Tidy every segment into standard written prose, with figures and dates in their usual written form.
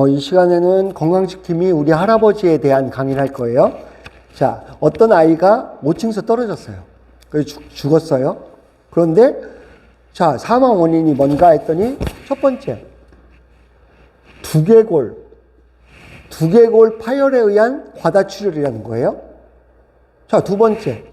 이 시간에는 건강지킴이 우리 할아버지에 대한 강의를 할 거예요. 자, 어떤 아이가 5층에서 떨어졌어요. 그래서 죽었어요. 그런데, 자, 사망 원인이 뭔가 했더니, 첫 번째, 두개골 파열에 의한 과다출혈이라는 거예요. 자, 두 번째,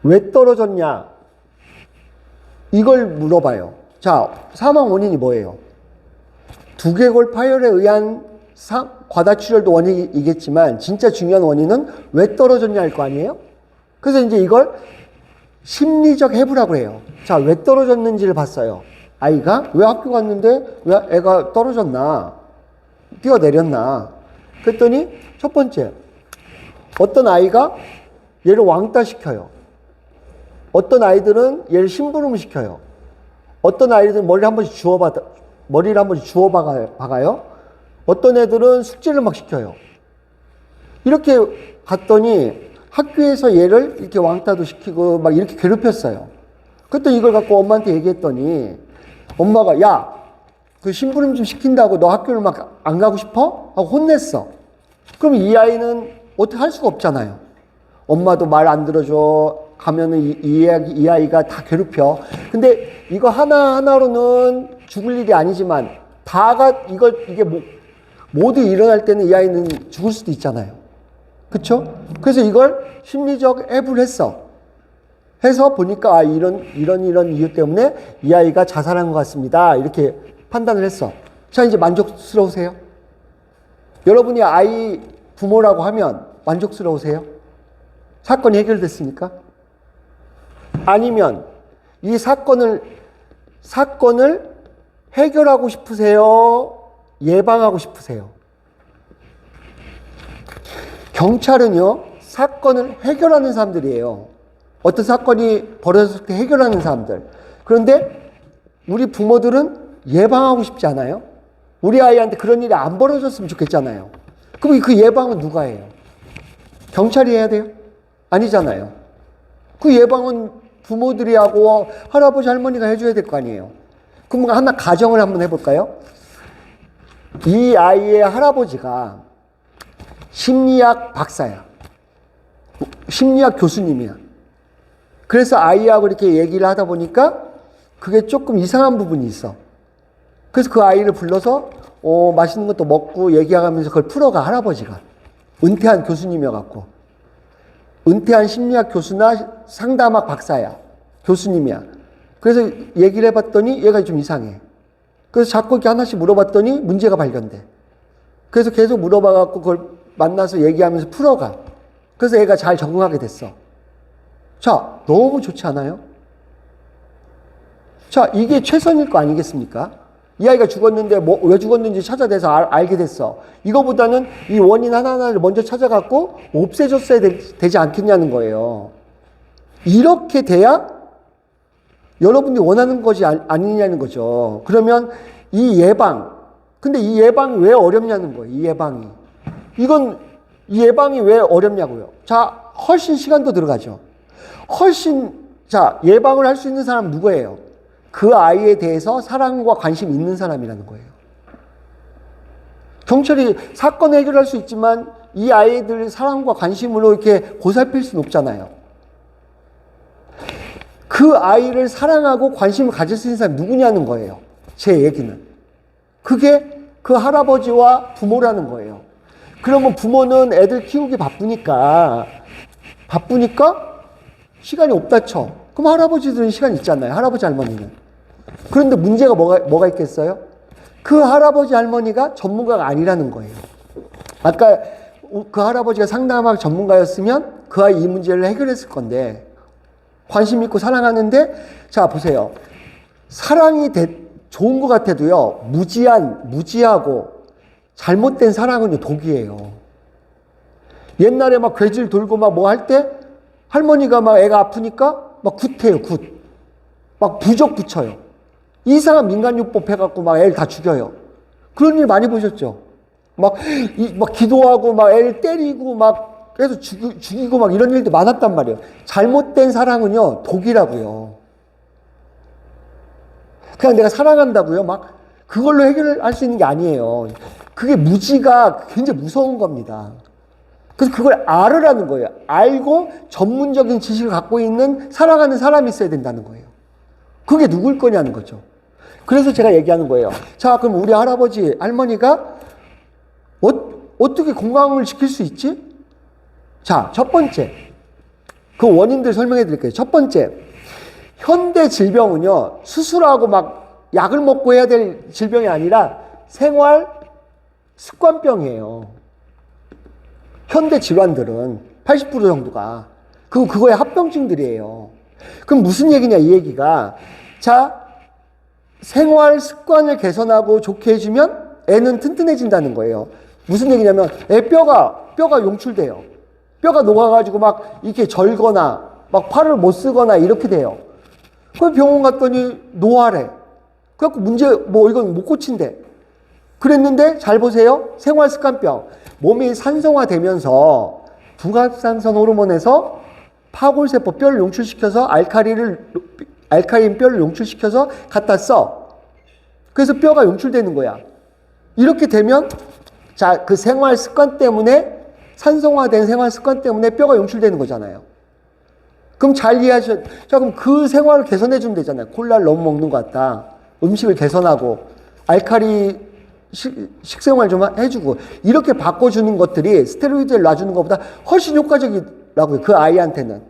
왜 떨어졌냐? 이걸 물어봐요. 자, 사망 원인이 뭐예요? 두개골 파열에 의한 과다출혈도 원인이겠지만 진짜 중요한 원인은 왜 떨어졌냐 할 거 아니에요? 그래서 이제 이걸 심리적 해부라고 해요. 자, 왜 떨어졌는지를 봤어요. 아이가 왜 학교 갔는데 왜 애가 떨어졌나? 뛰어내렸나? 그랬더니 첫 번째, 어떤 아이가 얘를 왕따 시켜요. 어떤 아이들은 얘를 심부름 시켜요. 어떤 아이들은 머리를 한 번씩 주워 박아요. 어떤 애들은 숙제를 막 시켜요. 이렇게 갔더니 학교에서 얘를 이렇게 왕따도 시키고 막 이렇게 괴롭혔어요. 그랬더니 이걸 갖고 엄마한테 얘기했더니 엄마가 야, 그 심부름 좀 시킨다고 너 학교를 막 안 가고 싶어? 하고 혼냈어. 그럼 이 아이는 어떻게 할 수가 없잖아요. 엄마도 말 안 들어줘. 가면은 이 아이가 다 괴롭혀. 근데 이거 하나하나로는 죽을 일이 아니지만 이게 모두 일어날 때는 이 아이는 죽을 수도 있잖아요. 그쵸? 그래서 이걸 심리적 해부를 해서 보니까 이런 이유 때문에 이 아이가 자살한 것 같습니다. 이렇게 판단을 했어. 자, 이제 만족스러우세요? 여러분이 아이 부모라고 하면 만족스러우세요? 사건이 해결됐습니까? 아니면 이 사건을 해결하고 싶으세요? 예방하고 싶으세요? 경찰은요, 사건을 해결하는 사람들이에요. 어떤 사건이 벌어졌을 때 해결하는 사람들. 그런데 우리 부모들은 예방하고 싶지 않아요? 우리 아이한테 그런 일이 안 벌어졌으면 좋겠잖아요. 그럼 그 예방은 누가 해요? 경찰이 해야 돼요? 아니잖아요. 그 예방은 부모들이 하고 할아버지 할머니가 해줘야 될 거 아니에요. 그럼 하나 가정을 한번 해볼까요? 이 아이의 할아버지가 심리학 박사야. 심리학 교수님이야. 그래서 아이하고 이렇게 얘기를 하다 보니까 그게 조금 이상한 부분이 있어. 그래서 그 아이를 불러서 맛있는 것도 먹고 얘기하면서 그걸 풀어가, 할아버지가. 은퇴한 교수님이어갖고. 은퇴한 심리학 교수나 상담학 박사야. 교수님이야. 그래서 얘기를 해봤더니 얘가 좀 이상해. 그래서 자꾸 이렇게 하나씩 물어봤더니 문제가 발견돼. 그래서 계속 물어봐갖고 그걸 만나서 얘기하면서 풀어가. 그래서 얘가 잘 적응하게 됐어. 자, 너무 좋지 않아요? 자, 이게 최선일 거 아니겠습니까? 이 아이가 죽었는데 왜 죽었는지 찾아내서 알게 됐어. 이거보다는 이 원인 하나하나를 먼저 찾아갖고 없애줬어야 되지 않겠냐는 거예요. 이렇게 돼야 여러분들이 원하는 것이 아니냐는 거죠. 그러면 이 예방이 왜 어렵냐는 거예요. 이 예방이 왜 어렵냐고요. 자, 훨씬 시간도 들어가죠. 예방을 할 수 있는 사람은 누구예요? 그 아이에 대해서 사랑과 관심이 있는 사람이라는 거예요. 경찰이 사건 해결할 수 있지만 이 아이들 사랑과 관심으로 이렇게 보살필 수는 없잖아요. 그 아이를 사랑하고 관심을 가질 수 있는 사람이 누구냐는 거예요. 제 얘기는. 그게 그 할아버지와 부모라는 거예요. 그러면 부모는 애들 키우기 바쁘니까 시간이 없다 쳐. 그럼 할아버지들은 시간 있잖아요. 할아버지 할머니는. 그런데 문제가 뭐가 있겠어요? 그 할아버지 할머니가 전문가가 아니라는 거예요. 아까 그 할아버지가 상담학 전문가였으면 그 아이 이 문제를 해결했을 건데 관심 있고 사랑하는데 자 보세요. 사랑이 좋은 것 같아도요. 무지하고 잘못된 사랑은 독이에요. 옛날에 막 괴질 돌고 막 뭐 할 때 할머니가 막 애가 아프니까 막 굿해요. 막 부적 붙여요. 이상한 민간요법 해갖고 막 애를 다 죽여요. 그런 일 많이 보셨죠? 막 기도하고 막 애를 때리고 막 계속 죽이고 막 이런 일도 많았단 말이에요. 잘못된 사랑은요, 독이라고요. 그냥 내가 사랑한다고요. 막 그걸로 해결할 수 있는 게 아니에요. 그게 무지가 굉장히 무서운 겁니다. 그래서 그걸 알으라는 거예요. 알고 전문적인 지식을 갖고 있는 살아가는 사람이 있어야 된다는 거예요. 그게 누굴 거냐는 거죠. 그래서 제가 얘기하는 거예요. 자, 그럼 우리 할아버지, 할머니가 어떻게 건강을 지킬 수 있지? 자, 첫 번째. 그 원인들 설명해 드릴게요. 첫 번째. 현대 질병은요, 수술하고 막 약을 먹고 해야 될 질병이 아니라 생활 습관병이에요. 현대 질환들은 80% 정도가. 그거의 합병증들이에요. 그럼 무슨 얘기냐, 이 얘기가. 자, 생활 습관을 개선하고 좋게 해주면 애는 튼튼해진다는 거예요. 무슨 얘기냐면, 뼈가 용출돼요. 뼈가 녹아가지고 막 이렇게 절거나, 막 팔을 못 쓰거나 이렇게 돼요. 그럼 병원 갔더니 노화래. 그래갖고 이건 못 고친대. 그랬는데, 잘 보세요. 생활 습관병. 몸이 산성화되면서 부갑산선 호르몬에서 파골세포 뼈를 용출시켜서 알칼린 뼈를 용출시켜서 갖다 써. 그래서 뼈가 용출되는 거야. 이렇게 되면, 자, 그 생활 습관 때문에, 산성화된 생활 습관 때문에 뼈가 용출되는 거잖아요. 그럼 잘 이해하셔. 자, 그럼 그 생활을 개선해 주면 되잖아요. 콜라를 너무 먹는 것 같다. 음식을 개선하고, 알칼리 식생활 좀 해주고, 이렇게 바꿔주는 것들이 스테로이드를 놔주는 것보다 훨씬 효과적이라고요. 그 아이한테는.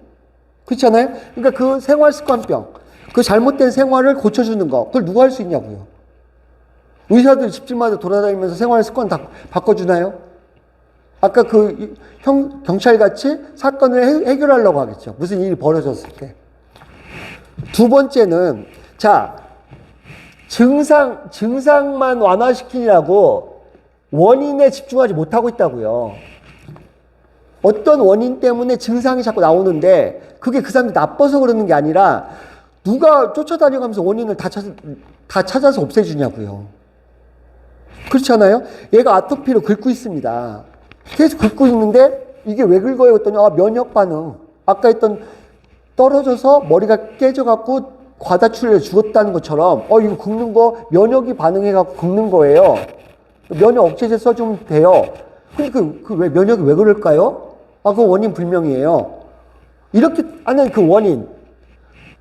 그렇잖아요? 그러니까 그 생활 습관병, 그 잘못된 생활을 고쳐주는 거, 그걸 누가 할 수 있냐고요. 의사들 집집마다 돌아다니면서 생활 습관 다 바꿔주나요? 아까 경찰같이 사건을 해결하려고 하겠죠. 무슨 일이 벌어졌을 때. 두 번째는, 자, 증상만 완화시키느라고 원인에 집중하지 못하고 있다고요. 어떤 원인 때문에 증상이 자꾸 나오는데, 그게 그 사람이 나빠서 그러는 게 아니라, 누가 쫓아다녀가면서 원인을 다 찾아서 없애주냐고요. 그렇잖아요? 얘가 아토피로 긁고 있습니다. 계속 긁고 있는데 이게 왜 긁어요? 그랬더니 면역 반응. 아까 했던 떨어져서 머리가 깨져갖고 과다출혈에 죽었다는 것처럼 이거 긁는 거 면역이 반응해갖고 긁는 거예요. 면역 억제제 써주면 돼요. 근데 왜 면역이 왜 그럴까요? 그 원인 불명이에요. 이렇게 하는 그 원인.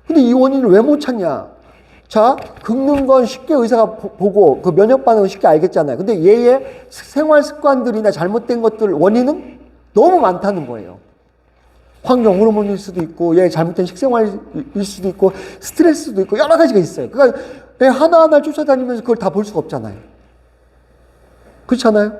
근데 이 원인을 왜 못 찾냐? 자, 긁는 건 쉽게 의사가 보고 그 면역 반응은 쉽게 알겠잖아요. 근데 얘의 생활 습관들이나 잘못된 것들 원인은 너무 많다는 거예요. 환경 호르몬일 수도 있고, 얘 잘못된 식생활일 수도 있고, 스트레스도 있고, 여러 가지가 있어요. 그러니까 얘 하나하나 쫓아다니면서 그걸 다 볼 수가 없잖아요. 그렇잖아요?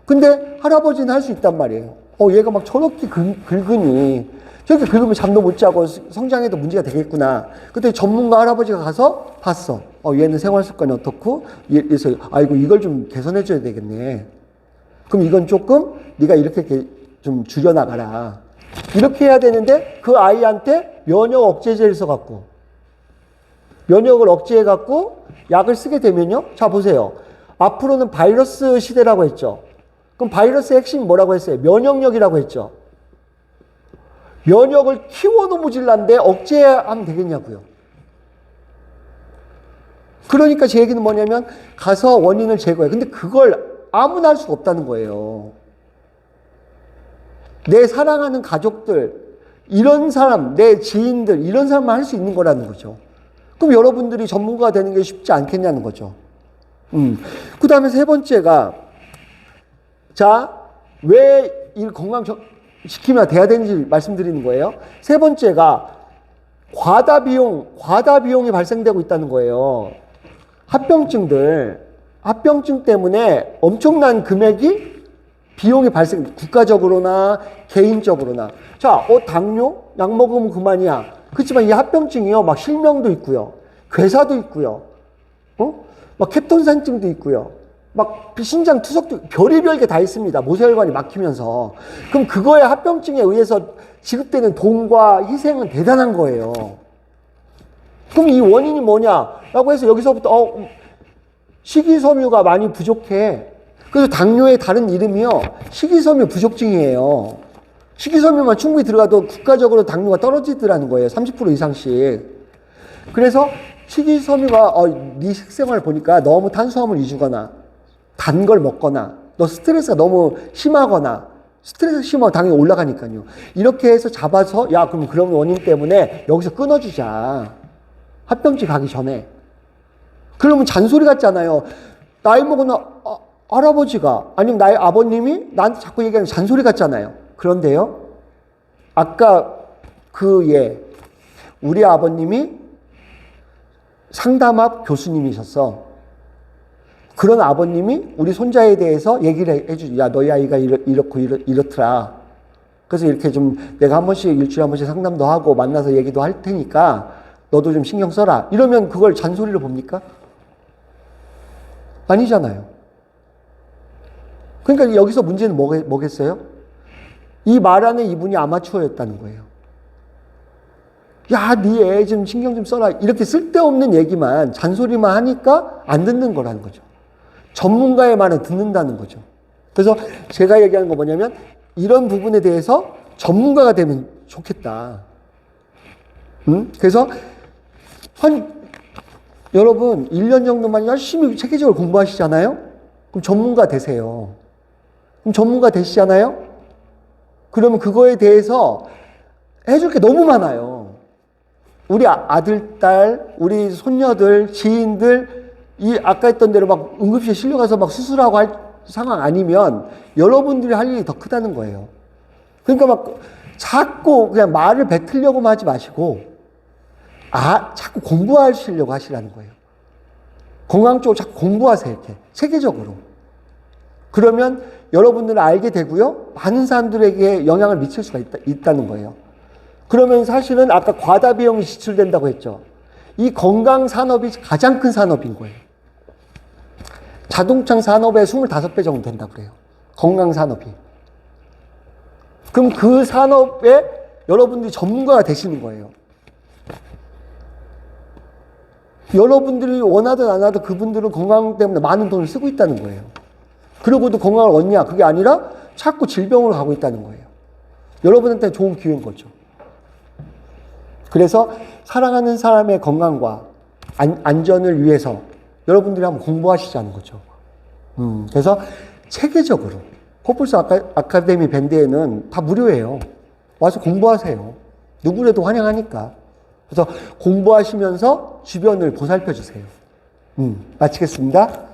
근데 할아버지는 할 수 있단 말이에요. 얘가 막 저렇게 긁으니, 저렇게 긁으면 잠도 못 자고 성장에도 문제가 되겠구나. 그때 전문가 할아버지가 가서 봤어. 얘는 생활 습관이 어떻고, 그래서 아이고 이걸 좀 개선해 줘야 되겠네. 그럼 이건 조금 네가 이렇게 좀 줄여나가라. 이렇게 해야 되는데 그 아이한테 면역 억제제를 써갖고, 면역을 억제해갖고 약을 쓰게 되면요. 자, 보세요. 앞으로는 바이러스 시대라고 했죠. 그럼 바이러스의 핵심이 뭐라고 했어요? 면역력이라고 했죠. 면역을 키워놓으질란데 억제하면 되겠냐고요. 그러니까 제 얘기는 뭐냐면 가서 원인을 제거해. 근데 그걸 아무나 할 수가 없다는 거예요. 내 사랑하는 가족들, 이런 사람, 내 지인들, 이런 사람만 할 수 있는 거라는 거죠. 그럼 여러분들이 전문가가 되는 게 쉽지 않겠냐는 거죠. 그 다음에 세 번째가, 자, 왜 이 건강 시키면 돼야 되는지 말씀드리는 거예요. 세 번째가 과다 비용이 발생되고 있다는 거예요. 합병증 때문에 엄청난 금액이 비용이 국가적으로나 개인적으로나. 자, 당뇨? 약 먹으면 그만이야. 그렇지만 이 합병증이요, 막 실명도 있고요. 괴사도 있고요. 막 캡톤산증도 있고요. 막 신장 투석도 별의별 게 다 있습니다. 모세혈관이 막히면서. 그럼 그거의 합병증에 의해서 지급되는 돈과 희생은 대단한 거예요. 그럼 이 원인이 뭐냐라고 해서 여기서부터 식이섬유가 많이 부족해. 그래서 당뇨의 다른 이름이요, 식이섬유 부족증이에요. 식이섬유만 충분히 들어가도 국가적으로 당뇨가 떨어지더라는 거예요. 30% 이상씩. 그래서 식이섬유가 네 식생활 보니까 너무 탄수화물 위주거나 단 걸 먹거나 너 스트레스가 너무 심하거나 스트레스 심하면 당연히 올라가니까요. 이렇게 해서 잡아서 야 그럼 그런 원인 때문에 여기서 끊어주자. 합병증 가기 전에. 그러면 잔소리 같잖아요. 나이 먹은 할아버지가 아니면 나의 아버님이 나한테 자꾸 얘기하는 잔소리 같잖아요. 그런데요. 아까 우리 아버님이 상담학 교수님이셨어. 그런 아버님이 우리 손자에 대해서 얘기를 해주지. 야, 너희 아이가 이렇고 이렇더라. 그래서 이렇게 좀 내가 한 번씩 일주일에 한 번씩 상담도 하고 만나서 얘기도 할 테니까 너도 좀 신경 써라. 이러면 그걸 잔소리로 봅니까? 아니잖아요. 그러니까 여기서 문제는 뭐겠어요? 이 말하는 이분이 아마추어였다는 거예요. 야, 네 애 좀 신경 좀 써라. 이렇게 쓸데없는 얘기만 잔소리만 하니까 안 듣는 거라는 거죠. 전문가의 말은 듣는다는 거죠. 그래서 제가 얘기하는 거 뭐냐면 이런 부분에 대해서 전문가가 되면 좋겠다. 그래서 여러분 1년 정도만 열심히 체계적으로 공부하시잖아요. 그럼 전문가 되세요. 그럼 전문가 되시잖아요. 그러면 그거에 대해서 해줄 게 너무 많아요. 우리 아들, 딸, 우리 손녀들, 지인들 이 아까 했던 대로 막 응급실에 실려가서 막 수술하고 할 상황 아니면 여러분들이 할 일이 더 크다는 거예요. 그러니까 막 자꾸 그냥 말을 뱉으려고만 하지 마시고 자꾸 공부하시려고 하시라는 거예요. 건강 쪽으로 자꾸 공부하세요. 이렇게 체계적으로. 그러면 여러분들은 알게 되고요. 많은 사람들에게 영향을 미칠 수가 있다는 거예요. 그러면 사실은 아까 과다 비용이 지출된다고 했죠. 이 건강 산업이 가장 큰 산업인 거예요. 자동차 산업의 25배 정도 된다고 그래요. 건강 산업이. 그럼 그 산업에 여러분들이 전문가가 되시는 거예요. 여러분들이 원하든 안 하든 그분들은 건강 때문에 많은 돈을 쓰고 있다는 거예요. 그러고도 건강을 얻냐? 그게 아니라 자꾸 질병으로 가고 있다는 거예요. 여러분한테 좋은 기회인 거죠. 그래서 사랑하는 사람의 건강과 안전을 위해서 여러분들이 한번 공부하시자는 거죠. 그래서 체계적으로 코뿔소 아카데미 밴드에는 다 무료예요. 와서 공부하세요. 누구라도 환영하니까. 그래서 공부하시면서 주변을 보살펴 주세요. 마치겠습니다.